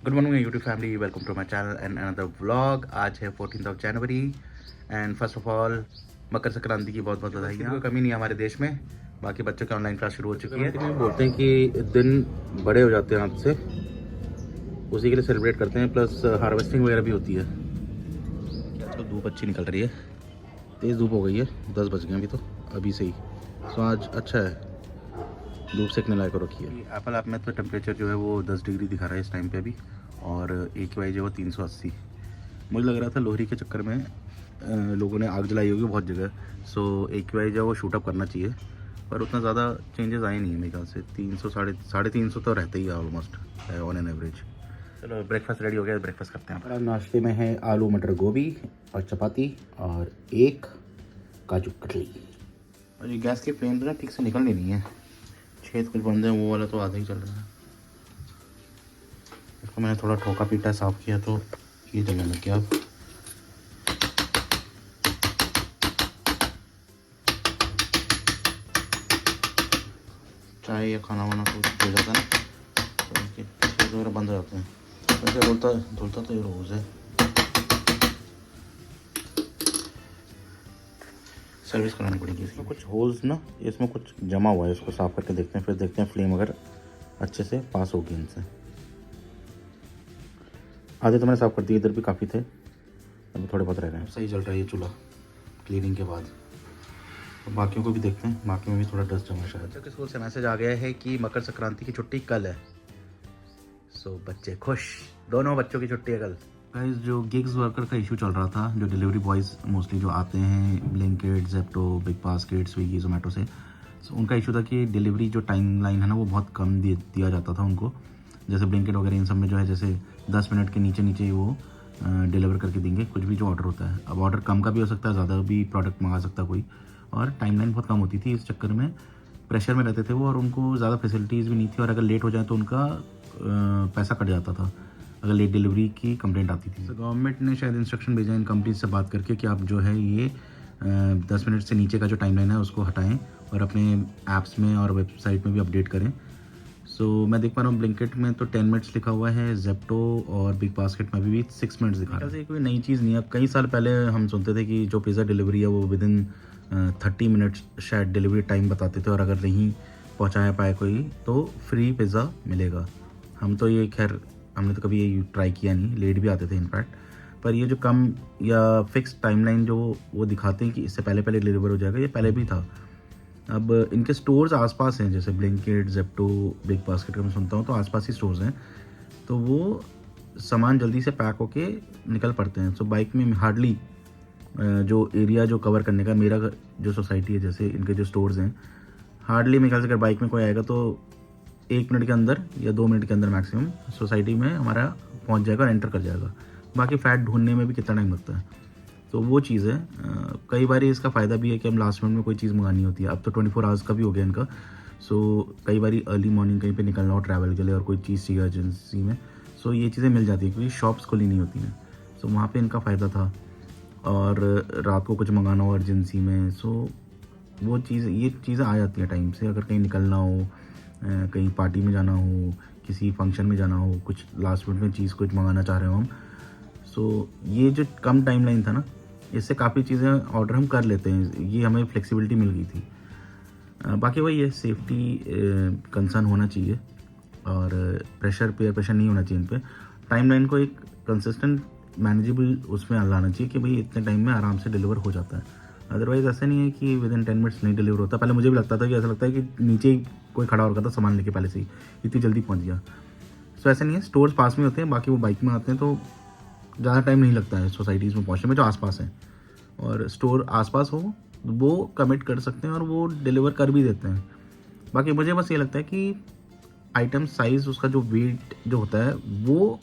Good morning YouTube family, welcome to my channel and another vlog. आज है 14 जनवरी and first of all Makar Sankranti की बहुत बहुत बधाई। कोई कमी नहीं है हमारे देश में। बाकी बच्चों की ऑनलाइन क्लास शुरू हो चुकी है। बोलते हैं कि दिन बड़े हो जाते हैं आपसे, उसी के लिए सेलिब्रेट करते हैं, प्लस हार्वेस्टिंग वगैरह भी होती है। आजकल धूप अच्छी निकल रही है, तेज़ धूप हो गई है, 10 बज गए अभी तो, अभी से ही। तो आज अच्छा है, धूप सेकने लायक रखी है। एप्पल ऐप में तो टेम्परेचर जो है वो 10 डिग्री दिखा रहा है इस टाइम पे अभी, और AQI जो है 380। मुझे लग रहा था लोहरी के चक्कर में लोगों ने आग जलाई होगी बहुत जगह, सो AQI जो है वो शूटअप करना चाहिए, पर उतना ज़्यादा चेंजेस आए नहीं है मेरे ख्याल से। 300 साढ़े 300 तो रहता ही है ऑलमोस्ट ऑन एन एवरेज। चलो ब्रेकफास्ट रेडी हो गया, ब्रेकफास्ट करते हैं। आज नाश्ते में है आलू मटर गोभी और चपाती और एक काजू कतली। और ये गैस की फ्लेम ना ठीक से निकल नहीं है, छेद कुछ बंद है, वो वाला तो आधा ही चल रहा है। इसको मैंने थोड़ा ठोका पीटा साफ किया तो ये जगह लग गया। अब चाय या खाना वाना कुछ हो जाता है ना, तो इनके छेद वगैरह बंद हो जाते हैं। वैसे धुलता तो ये रोज़ है। सर्विस करानी पड़ेगी। इसमें कुछ होल्स ना, इसमें कुछ जमा हुआ है, इसको साफ करके देखते हैं, फिर देखते हैं फ्लेम अगर अच्छे से पास होगी इनसे। आधे तो मैंने साफ कर दिए, इधर भी काफ़ी थे, अभी थोड़े बहुत रह गए हैं। सही चल रहा है ये चूल्हा क्लीनिंग के बाद। तो बाकियों को भी देखते हैं, बाकी में भी थोड़ा डस्ट जमा शायद। बच्चों के स्कूल से मैसेज आ गया है कि मकर संक्रांति की छुट्टी कल है। सो बच्चे खुश, दोनों बच्चों की छुट्टी है कल। गाइस, जो गिग्स वर्कर का इशू चल रहा था, जो डिलीवरी बॉयज़ मोस्टली जो आते हैं Blinkit, Zepto, big basket, Swiggy, Zomato से, उनका इशू था कि डिलीवरी जो टाइम लाइन है ना वो बहुत कम दिया जाता था उनको। जैसे ब्लिंकिट वगैरह इन सब में जो है, जैसे 10 मिनट के नीचे नीचे वो डिलीवर करके देंगे कुछ भी जो ऑर्डर होता है। अब ऑर्डर कम का भी हो सकता है, ज़्यादा भी प्रोडक्ट मंगा सकता है कोई, और टाइम लाइन बहुत कम होती थी। इस चक्कर में प्रेशर में रहते थे वो, और उनको ज़्यादा फैसिलिटीज़ भी नहीं थी, और अगर लेट हो जाए तो उनका पैसा कट जाता था अगर लेट डिलीवरी की कंप्लेंट आती थी। तो गवर्नमेंट ने शायद इंस्ट्रक्शन भेजा इन कंपनीज से बात करके कि आप जो है ये 10 मिनट से नीचे का जो टाइमलाइन है उसको हटाएं और अपने ऐप्स में और वेबसाइट में भी अपडेट करें। सो मैं देख पा रहा हूँ ब्लिंकिट में तो 10 मिनट्स लिखा हुआ है, ज़ेप्टो और बिग बास्केट में भी 6 मिनट्स दिखा रहा है। कोई नई चीज़ नहीं है। कई साल पहले हम सुनते थे कि जो पिज़्ज़ा डिलीवरी है वो विदिन 30 मिनट्स शायद डिलीवरी टाइम बताते थे, और अगर नहीं पहुँचाया पाए कोई तो फ्री पिज़्ज़ा मिलेगा। हम तो ये खैर हमने तो कभी ये ट्राई किया नहीं, लेट भी आते थे इनफैक्ट। पर ये जो कम या फिक्स टाइमलाइन जो वो दिखाते हैं कि इससे पहले पहले डिलीवर हो जाएगा, ये पहले भी था। अब इनके स्टोर्स आसपास हैं, जैसे ब्लिंकिट, ज़ेप्टो, बिग बास्केट का मैं सुनता हूँ तो आसपास ही स्टोर्स हैं, तो वो सामान जल्दी से पैक होके निकल पड़ते हैं। सो बाइक में हार्डली जो एरिया जो कवर करने का, मेरा जो सोसाइटी है जैसे इनके जो स्टोर्स हैं, हार्डली मेरे ख्याल से अगर बाइक में कोई आएगा तो 1 मिनट के अंदर या 2 मिनट के अंदर मैक्सिमम सोसाइटी में हमारा पहुंच जाएगा और एंटर कर जाएगा। बाकी फ्लैट ढूंढने में भी कितना टाइम लगता है, तो वो चीज़ है। कई बार इसका फ़ायदा भी है कि हम लास्ट मिनट में कोई चीज़ मंगानी होती है। अब तो 24 आवर्स का भी हो गया इनका। सो कई बार अर्ली मॉर्निंग कहीं पे निकलना हो ट्रैवल के लिए और कोई चीज़ चाहिए एजेंसी में, सो ये चीज़ें मिल जाती है क्योंकि शॉप्स खुली नहीं होती हैं। सो वहाँ पे इनका फ़ायदा था। और रात को कुछ मंगाना हो अर्जेंसी में, सो वो चीज़, ये चीज़ें आ जाती हैं टाइम से। अगर कहीं निकलना हो, कहीं पार्टी में जाना हो, किसी फंक्शन में जाना हो, कुछ लास्ट मिनट में चीज़ कुछ मंगाना चाह रहे हो हम, सो ये जो कम टाइमलाइन था ना, इससे काफ़ी चीज़ें ऑर्डर हम कर लेते हैं। ये हमें फ्लेक्सिबिलिटी मिल गई थी। बाकी वही है, सेफ्टी कंसर्न होना चाहिए, और पेयर प्रेशर नहीं होना चाहिए इन पर। टाइमलाइन को एक कंसिस्टेंट मैनेजेबल उसमें लाना चाहिए कि भाई इतने टाइम में आराम से डिलीवर हो जाता है। अदरवाइज़ ऐसा नहीं है कि विदिन 10 मिनट्स नहीं डिलीवर होता। पहले मुझे भी लगता था कि ऐसा लगता है कि नीचे ही कोई खड़ा हो रखा था सामान लेके पहले से ही, इतनी जल्दी पहुंच गया। सो ऐसा नहीं है, स्टोर्स पास में होते हैं, बाकी वो बाइक में आते हैं तो ज़्यादा टाइम नहीं लगता है सोसाइटीज़ में पहुंचने में जो आसपास हैं। और स्टोर आसपास हो वो कमिट कर सकते हैं और वो डिलीवर कर भी देते हैं। बाकी मुझे बस ये लगता है कि आइटम साइज़, उसका जो वेट जो होता है वो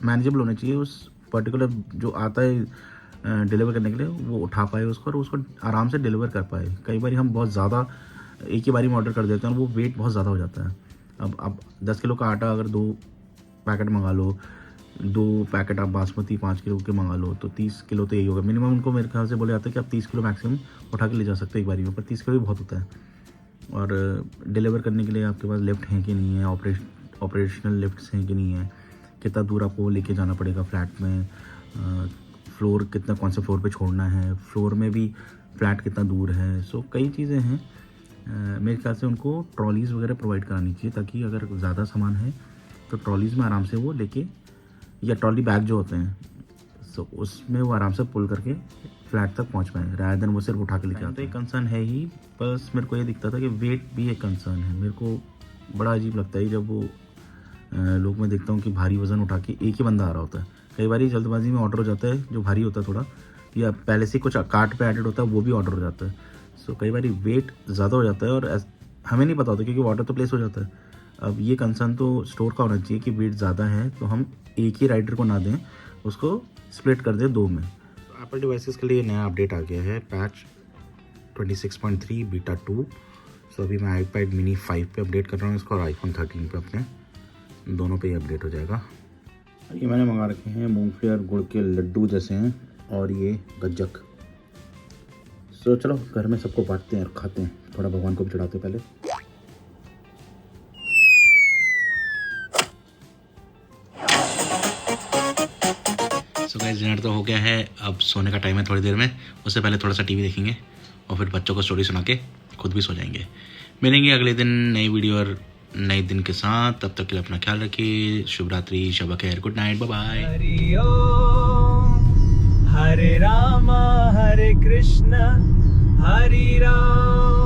मैनेजेबल होना चाहिए। उस पर्टिकुलर जो आता है डिलीवर करने के लिए वो उठा पाए उसको और उसको आराम से डिलीवर कर पाए। कई बार हम बहुत ज़्यादा एक ही बारी में ऑर्डर कर देते हैं और वो वेट बहुत ज़्यादा हो जाता है। अब 10 किलो का आटा अगर 2 पैकेट मंगा लो, 2 पैकेट आप बासमती 5 किलो के मंगा लो, तो 30 किलो तो यही होगा मिनिमम। उनको मेरे ख्याल से बोले जाता है कि आप 30 किलो मैक्सिमम उठा के ले जा सकते हैं एक बारी में, पर 30 किलो भी बहुत होता है। और डिलीवर करने के लिए आपके पास लिफ्ट हैं कि नहीं है, ऑपरेशनल लिफ्ट्स हैं कि नहीं है, कितना दूर आपको लेके जाना पड़ेगा फ्लैट में, फ्लोर कितना, कौन से फ्लोर पे छोड़ना है, फ्लोर में भी फ्लैट कितना दूर है। सो कई चीज़ें हैं। मेरे ख्याल से उनको ट्रॉलीज़ वगैरह प्रोवाइड करानी चाहिए, ताकि अगर ज़्यादा सामान है तो ट्रॉलीज़ में आराम से वो लेके, या ट्रॉली बैग जो होते हैं सो उसमें वो आराम से पुल करके फ्लैट तक पहुंच पाए, रादर देन वो सिर्फ उठा के लेके आते। तो एक कंसर्न है ही, बस मेरे को ये दिखता था कि वेट भी एक कंसर्न है। मेरे को बड़ा अजीब लगता है जब वो लोग, मैं देखता हूँ कि भारी वज़न उठा के एक ही बंदा आ रहा होता है। कई बार जल्दबाजी में ऑर्डर हो जाता है जो भारी होता है थोड़ा, या पहले से कुछ कार्ट पे एडेड होता है वो भी ऑर्डर हो जाता है। सो कई बार वेट ज़्यादा हो जाता है और हमें नहीं पता होता, क्योंकि ऑर्डर तो प्लेस हो जाता है। अब ये कंसर्न तो स्टोर का होना चाहिए कि वेट ज़्यादा है तो हम एक ही राइडर को ना दें, उसको स्प्लिट कर दें 2 में। एप्पल डिवाइसेस के लिए नया अपडेट आ गया है, पैच 26.3 बीटा 2। सो अभी मैं आईपैड मिनी 5 पे अपडेट कर रहा हूँ इसको, और आईफोन 13 पे अपने दोनों पे ही अपडेट हो जाएगा। ये मैंने मंगा रखे हैं मूंगफली और गुड़ के लड्डू जैसे हैं, और ये गज्जक। सो चलो घर में सबको बांटते हैं और खाते हैं, थोड़ा भगवान को भी चढ़ाते हैं पहले। सो गाइस डिनर तो हो गया है, अब सोने का टाइम है थोड़ी देर में। उससे पहले थोड़ा सा टीवी देखेंगे और फिर बच्चों को स्टोरी सुना के खुद भी सो जाएंगे। मिलेंगे अगले दिन नई वीडियो और नए दिन के साथ। तब तक के लिए अपना ख्याल रखिए। शुभ रात्रि, शब खैर, good night, bye bye. Hari Om, Hare Ram Hare Krishna Hari Ram.